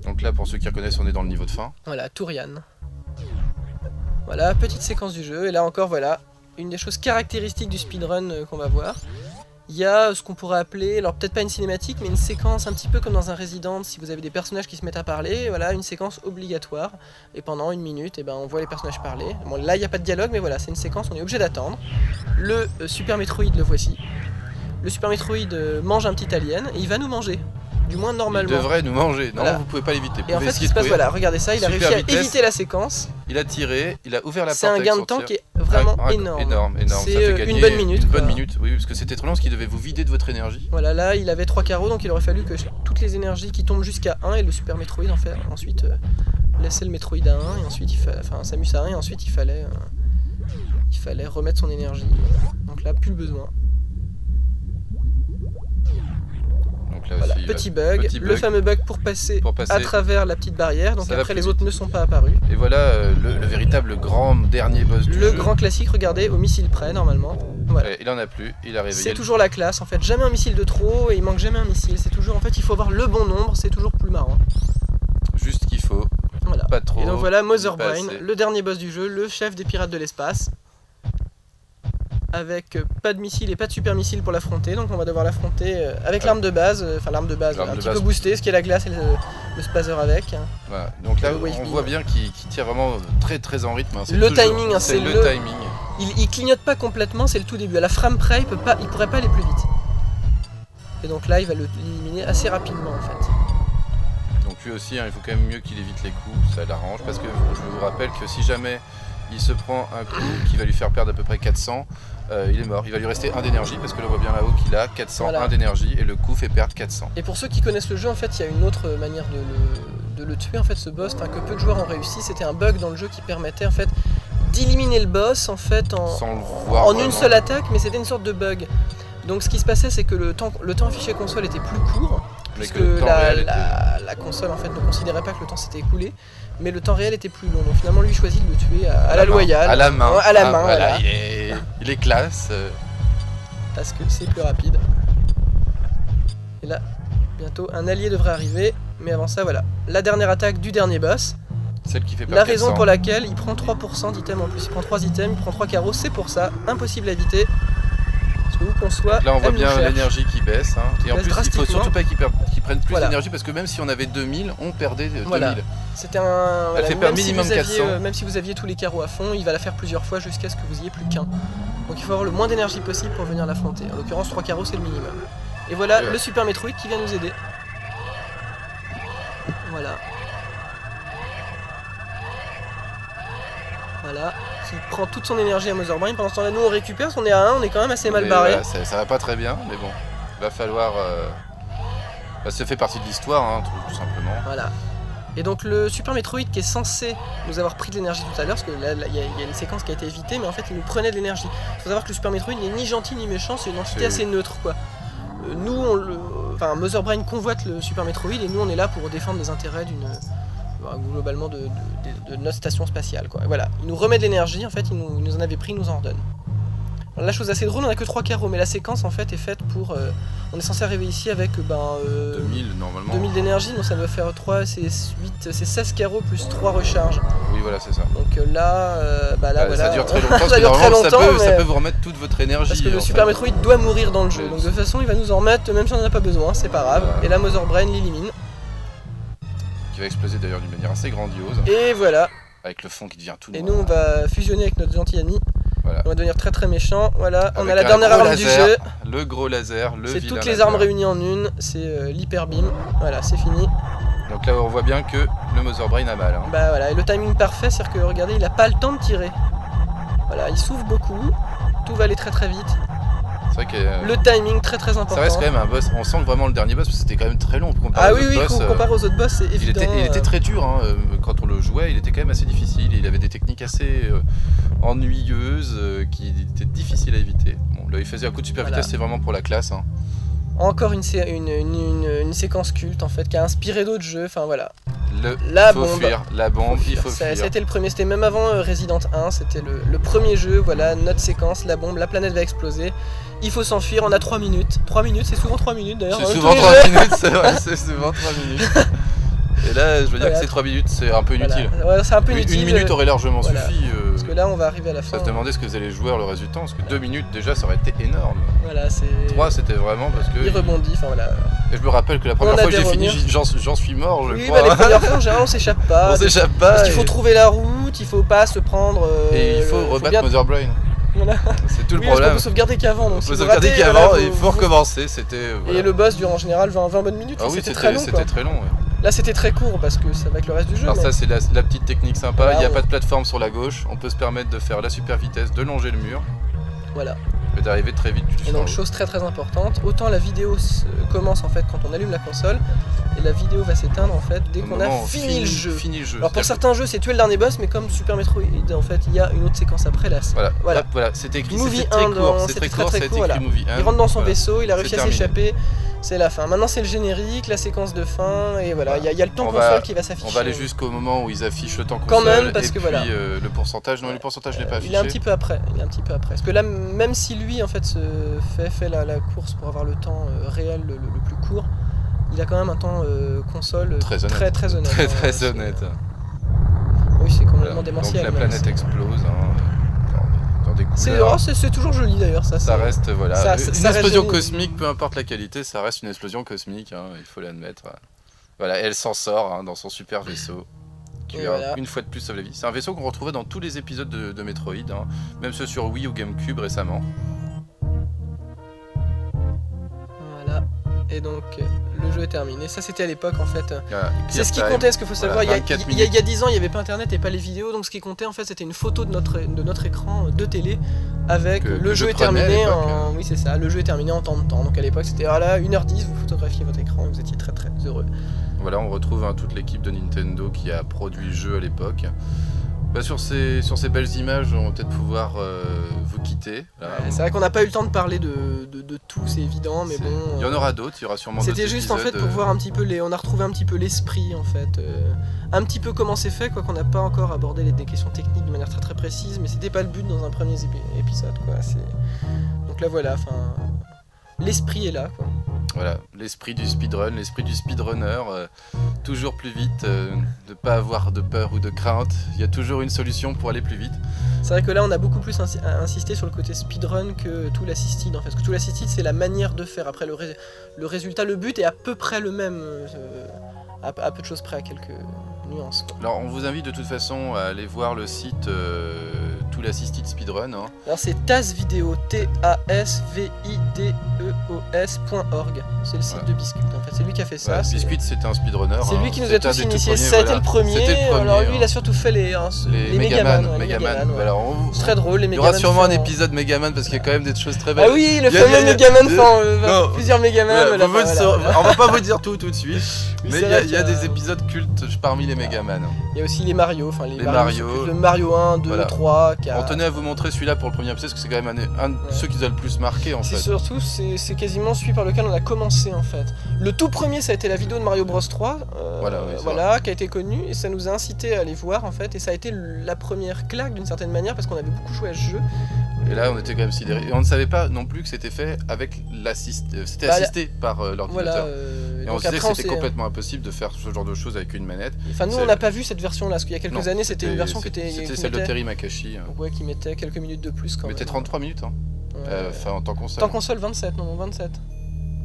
Donc là, pour ceux qui reconnaissent, on est dans le niveau de fin. Voilà, Tourian. Voilà, petite séquence du jeu. Et là encore, voilà, une des choses caractéristiques du speedrun qu'on va voir. Il y a ce qu'on pourrait appeler, alors peut-être pas une cinématique, mais une séquence un petit peu comme dans un Resident, si vous avez des personnages qui se mettent à parler, voilà, une séquence obligatoire. Et pendant une minute, eh ben, on voit les personnages parler. Bon, là, il n'y a pas de dialogue, mais voilà, c'est une séquence, on est obligé d'attendre. Le Super Metroid, le voici. Le Super Metroid mange un petit alien, et il va nous manger. Du moins Il normalement. devrait nous manger. Non, Voilà. vous pouvez pas l'éviter. Vous Et en pouvez fait, ce qui essayer se de passe, courir. voilà, regardez ça, il a Super réussi à vitesse. éviter la séquence. Il a tiré, il a ouvert la porte. C'est un avec gain son de temps tir. qui est vraiment énorme. Énorme. C'est Ça fait gagner une bonne minute. Une bonne quoi. minute, oui, parce que c'était trop long, ce qui devait vous vider de votre énergie. Voilà, là il avait 3 carreaux, donc il aurait fallu que toutes les énergies qui tombent jusqu'à 1 et le Super Metroid en fait ensuite laissait le Metroid à 1 et ensuite enfin Samus à 1 et ensuite il fallait remettre son énergie. Donc là, plus besoin. Donc là Voilà, aussi, petit bug, le fameux bug pour passer à travers la petite barrière, donc après les autres ne sont pas apparus. Et voilà le véritable grand dernier boss du jeu. Le grand classique, regardez, au missile près normalement. Voilà. Ouais, il en a plus, il a réveillé. C'est toujours la classe en fait, jamais un missile de trop et il manque jamais un missile. C'est toujours en fait, il faut avoir le bon nombre, c'est toujours plus marrant. Juste qu'il faut, voilà. Pas trop. Et donc voilà, Mother pas Brain, assez. le dernier boss du jeu, le chef des pirates de l'espace. Avec pas de missile et pas de super missile pour l'affronter, donc on va devoir l'affronter avec l'arme de base, un petit peu boostée, ce qui est la glace et le spazer avec. Voilà. Donc là, Le on wave voit bien qu'il tire vraiment très en rythme. Hein. Le timing, hein, c'est le timing. Il clignote pas complètement, c'est le tout début. À la frame près, il pourrait pas aller plus vite. Et donc là, il va l'éliminer assez rapidement en fait. Donc lui aussi, hein, il faut quand même mieux qu'il évite les coups, ça l'arrange, parce que je vous rappelle que si jamais il se prend un coup qui va lui faire perdre à peu près 400, il est mort. Il va lui rester 1 d'énergie, parce que là on voit bien là-haut qu'il a 400, voilà. 1 d'énergie, et le coup fait perdre 400. Et pour ceux qui connaissent le jeu, en fait, il y a une autre manière de le tuer, en fait, ce boss, que peu de joueurs ont réussi. C'était un bug dans le jeu qui permettait, en fait, d'éliminer le boss, en fait, sans le voir en vraiment. une seule attaque, mais c'était une sorte de bug. Donc ce qui se passait, c'est que le temps affiché console était plus court, puisque la console en fait ne considérait pas que le temps s'était écoulé, mais le temps réel était plus long. Donc finalement lui choisit de le tuer à la loyale, à la main, voilà. Il est classe. Parce que c'est plus rapide. Et là, bientôt un allié devrait arriver, mais avant ça, voilà, la dernière attaque du dernier boss. Celle qui fait perdre la raison 400. pour laquelle il prend 3% d'items en plus, il prend 3 items, il prend 3 carreaux, c'est pour ça, impossible à éviter. Où qu'on soit, là on voit bien l'énergie qui baisse, hein. Et en plus il faut surtout pas qu'ils prennent plus d'énergie, parce que même si on avait 2000, on perdait 2000. Voilà. C'était un. Elle fait perdre minimum 400. Même si vous aviez tous les carreaux à fond, il va la faire plusieurs fois jusqu'à ce que vous ayez plus qu'un. Donc il faut avoir le moins d'énergie possible pour venir l'affronter. En l'occurrence 3 carreaux c'est le minimum. Et voilà le Super Metroid qui vient nous aider. Voilà. Voilà, qui prend toute son énergie à Mother Brain. Pendant ce temps-là, nous on récupère, parce qu'on est à 1, on est quand même assez mal barré. Voilà, ça va pas très bien, mais bon, il va falloir. Ça fait partie de l'histoire, hein, tout simplement. Voilà. Et donc le Super Metroid qui est censé nous avoir pris de l'énergie tout à l'heure, parce que là il y a une séquence qui a été évitée, mais en fait il nous prenait de l'énergie. Il faut savoir que le Super Metroid n'est ni gentil ni méchant, c'est une entité assez neutre quoi. Mother Brain convoite le Super Metroid et nous on est là pour défendre les intérêts globalement de notre station spatiale quoi. Et voilà, il nous remet de l'énergie, en fait il nous en avait pris, il nous en redonne. Alors, la chose assez drôle, on a que 3 carreaux, mais la séquence en fait est faite pour... on est censé arriver ici avec 2000 normalement. 2000 d'énergie, donc ça doit faire 3, c'est 8, c'est 16 carreaux plus 3 recharges. Oui voilà c'est ça. Donc là voilà. Ça dure très longtemps, ça peut vous remettre toute votre énergie. Parce que le Super Metroid doit mourir dans le jeu, donc de toute façon il va nous en remettre, même si on n'en a pas besoin, c'est pas grave. Et là Mother Brain l'élimine. Qui va exploser d'ailleurs d'une manière assez grandiose. Et voilà. Avec le fond qui devient tout noir. Et nous on va fusionner avec notre gentil ami. Voilà. On va devenir très méchant. Voilà, avec on a la dernière arme du jeu. Le gros laser, le vilain c'est toutes les armes réunies en une, c'est l'hyper beam. Voilà, c'est fini. Donc là on voit bien que le Mother Brain a mal. Hein. Bah voilà, et le timing parfait, c'est-à-dire que regardez, il a pas le temps de tirer. Voilà, il s'ouvre beaucoup, tout va aller très très vite. C'est vrai que le timing très important. Ça reste quand même un boss, on sent que vraiment le dernier boss, parce que c'était quand même très long comparé aux autres boss. Comparé aux autres boss, c'est évident. Il était très dur, hein. Quand on le jouait, il était quand même assez difficile, il avait des techniques assez ennuyeuses, qui étaient difficiles à éviter. Bon, là il faisait un coup de super vitesse, c'est vraiment pour la classe. Hein. Encore une séquence culte en fait, qui a inspiré d'autres jeux, enfin voilà. La bombe, il faut fuir. Ça a été le premier, c'était même avant Resident 1, c'était le premier jeu, voilà, notre séquence, la bombe, la planète va exploser. Il faut s'enfuir, on a 3 minutes. 3 minutes, c'est souvent 3 minutes d'ailleurs. C'est souvent 3 minutes, c'est vrai, c'est souvent 3 minutes. Et là, je veux dire que ces 3 minutes, c'est un peu inutile. Voilà. Ouais, c'est un peu inutile. 1 minute aurait largement suffi. Parce que là, on va arriver à la fin. Ça se demandait ce que faisaient les joueurs le reste du temps, parce que 2 minutes déjà, ça aurait été énorme. Voilà, c'est... 3, c'était vraiment parce que... Il rebondit, enfin voilà. Et je me rappelle que la première fois que j'ai fini, j'en suis mort, je crois. Oui, les premières fois, en général, on s'échappe pas. On s'échappe pas. Parce qu'il faut trouver la route, il faut pas se prendre... Et il faut rebattre Mother Brain. Voilà. C'est tout le problème. On peut sauvegarder qu'avant. On peut sauvegarder qu'avant et il faut recommencer. C'était. Et le boss dure en général 20 bonnes minutes. Ah oui, c'était très long. C'était très long. Ouais. Là, c'était très court parce que ça va avec le reste du jeu. Alors, ça, c'est la petite technique sympa. Voilà, il n'y a pas de plateforme sur la gauche. On peut se permettre de faire la super vitesse, de longer le mur. Voilà. Et d'arriver très vite. Et donc, chose très très importante, autant la vidéo commence en fait quand on allume la console, et la vidéo va s'éteindre en fait dès Au qu'on moment a où fini le jeu. Fini le jeu. Alors pour C'est-à-dire certains jeux c'est tuer le dernier boss, mais comme Super Metroid en fait il y a une autre séquence après là. que- Voilà, Voilà. hop, voilà, c'est écrit, Movie c'est très 1 court, c'est c'était très court, ça a été voilà. écrit Movie 1. Il rentre dans son voilà. vaisseau, il a réussi à terminé. s'échapper, c'est la fin. Maintenant c'est le générique, la séquence de fin, et voilà, il y a le temps On console va- qui va s'afficher. On va aller jusqu'au moment où ils affichent le temps Quand console même, parce et que puis voilà. le pourcentage. Non, le pourcentage n'est pas affiché. Il est un petit peu après, Parce que là, même si lui en fait fait la course pour avoir le temps réel le plus court, il a quand même un temps console Très honnête. très honnête. Très hein, très c'est- honnête. Oui, c'est complètement Voilà. démentiel. Donc la même, planète c'est- explose dans des C'est couleurs. c'est toujours joli d'ailleurs, ça. Ça c'est- reste voilà ça une reste explosion joli. cosmique, peu importe la qualité, ça reste une explosion cosmique, hein, il faut l'admettre. Voilà, elle s'en sort hein, dans son super vaisseau. Qui Et lui voilà. une fois de plus sauve la vie. C'est un vaisseau qu'on retrouvait dans tous les épisodes de Metroid, hein, même ceux sur Wii ou GameCube récemment. Voilà. Et donc le jeu est terminé. Ça c'était à l'époque en fait. Voilà, C'est ce qui Clear Time. comptait, ce qu'il faut savoir. Voilà, il, y a, 24 il y a- il y a 10 ans, il n'y avait pas internet et pas les vidéos, donc ce qui comptait en fait c'était une photo de notre écran de télé avec Que le jeu je est prenais à terminé l'époque, en. Oui, c'est ça, le jeu est terminé en temps de temps. Donc à l'époque c'était voilà, 1h10, vous photographiez votre écran et vous étiez très très heureux. Voilà, on retrouve hein, toute l'équipe de Nintendo qui a produit le jeu à l'époque. Bah, sur ces belles images, on va peut-être pouvoir vous quitter. Voilà, C'est vrai qu'on n'a pas eu le temps de parler de tout, c'est évident, mais c'est- bon. Il y en aura d'autres, il y aura sûrement d'autres C'était juste en fait épisodes, pour voir un petit peu on a retrouvé un petit peu l'esprit en fait, un petit peu comment c'est fait, quoi qu'on n'a pas encore abordé des questions techniques de manière très très précise, mais c'était pas le but dans un premier épisode quoi. Donc là voilà, enfin l'esprit est là quoi. Voilà, l'esprit du speedrun, l'esprit du speedrunner, toujours plus vite, ne pas avoir de peur ou de crainte, il y a toujours une solution pour aller plus vite. C'est vrai que là on a beaucoup plus insisté sur le côté speedrun que tout l'assisted en fait, parce que tout l'assisted c'est la manière de faire, après le résultat, le but est à peu près le même, à peu de choses près, à quelques nuances quoi. Alors on vous invite de toute façon à aller voir le site Tout l'Assisted Speedrun. Hein. Alors c'est TASVideo, TASVIDEOS.org. C'est le site Voilà. de Biscuit en fait, c'est lui qui a fait ça. Voilà, c'est- Biscuit c'était un speedrunner. C'est hein. lui qui nous a C'était un tous des tout initiés, premiers, c'était voilà. le premier. C'était le premier, Alors lui il hein. a surtout fait les Les Megaman. Megaman. ouais, Megaman. ouais. Voilà, C'est très drôle les il y Megaman. aura sûrement un faits en- épisode Megaman parce qu'il y a quand même des choses très belles. Ah oui, le Il y a- fameux il y a- Megaman, Non. plusieurs Megaman. Voilà, voilà, vous voilà, voilà. on va pas vous dire tout de suite, Oui, mais c'est il y a, vrai il y a qu'il des épisodes cultes parmi les Megaman. Il y a aussi les Mario, enfin les Mario. c'est plus le Mario 1, 2, Voilà. 3, On tenait à vous montrer celui-là pour le premier épisode parce que c'est quand même un de ceux qui nous a le plus marqué en C'est fait. surtout, c'est quasiment celui par lequel on a commencé en fait. Le tout premier, ça a été la vidéo de Mario Bros 3, Voilà, oui, c'est qui a été connue, et ça nous a incité à aller voir en fait, et ça a été la première claque d'une certaine manière parce qu'on avait beaucoup joué à ce jeu. Et là on était quand même sidérés. Et on ne savait pas non plus que c'était fait avec c'était Bah, assisté par l'ordinateur. Voilà. Et on Donc se disait après, que c'était complètement impossible de faire ce genre de choses avec une manette. Enfin, nous, c'est- on n'a pas vu cette version-là, parce qu'il y a quelques Non, années, c'était une version qui était. C'était qui celle de mettait- Terry Makashi. Ouais, qui mettait quelques minutes de plus quand Mais même. mettait 33 minutes, hein. Ouais. Enfin en tant console. Tant console, 27, non, 27.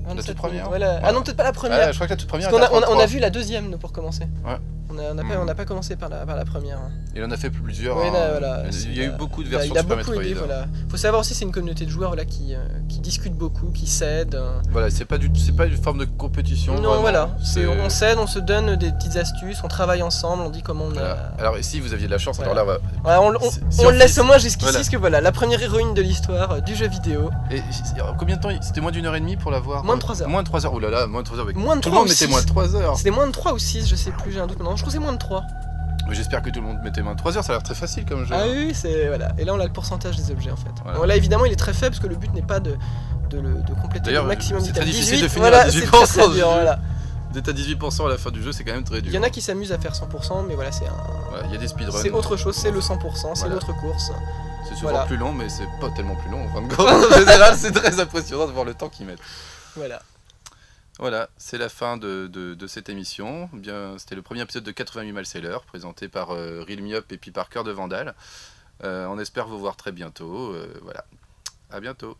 La toute première. minutes. Ouais, Ah non, peut-être pas la première. Ah, je crois que la toute première. Parce qu'on était à on a 33. vu la deuxième, nous, pour commencer. Ouais. On n'a pas commencé par la première. hein. Il en a fait plusieurs. Ouais, hein. là, voilà, Il y a eu beaucoup de Il a- versions il a Super beaucoup Metroid. aidé, voilà. Faut savoir aussi, c'est une communauté de joueurs voilà, qui discutent beaucoup, qui s'aident. Voilà, c'est pas une forme de compétition. Non, vraiment. voilà. C'est- On s'aide, on se donne des petites astuces, on travaille ensemble, on dit comment on Voilà. a. Alors, et si vous aviez de la chance, Voilà. alors là, Voilà, on Si on on le laisse fixe- au moins jusqu'ici, voilà. parce que voilà, la première héroïne de l'histoire du jeu vidéo. et combien de temps C'était moins d'une heure et demie pour l'avoir. Moins de 3 heures. Moins de 3 heures. Oh là là, moins de 3 heures. Moins de Tout 3 le monde ou mettait 6. moins de 3 heures. C'était moins de 3 ou 6, je sais plus, j'ai un doute maintenant. Je trouve que c'est moins de 3. Mais j'espère que tout le monde mettait moins de 3 heures, ça a l'air très facile comme jeu. Ah oui, c'est. Voilà. Et là, on a le pourcentage des objets en fait. Voilà. Bon, là, évidemment, il est très faible parce que le but n'est pas de compléter D'ailleurs, le maximum c'est d'items. très difficile 18, de finir à voilà, 18% c'est très, très du dur, jeu. voilà. D'être à 18% à la fin du jeu, c'est quand même très dur. Il y en a qui s'amusent à faire 100%, mais voilà, c'est Voilà, il y a des speedruns. c'est autre chose, c'est le 100%, c'est Voilà. l'autre course. C'est souvent Voilà. plus long, mais c'est pas tellement plus long en fin de compte. En général, c'est très impressionnant de voir le temps qu'ils mettent. Voilà. Voilà, c'est la fin de cette émission. Bien, c'était le premier épisode de 88 Miles Sailor, présenté par Real Me Up et puis par Cœur de Vandal. On espère vous voir très bientôt. Voilà, à bientôt.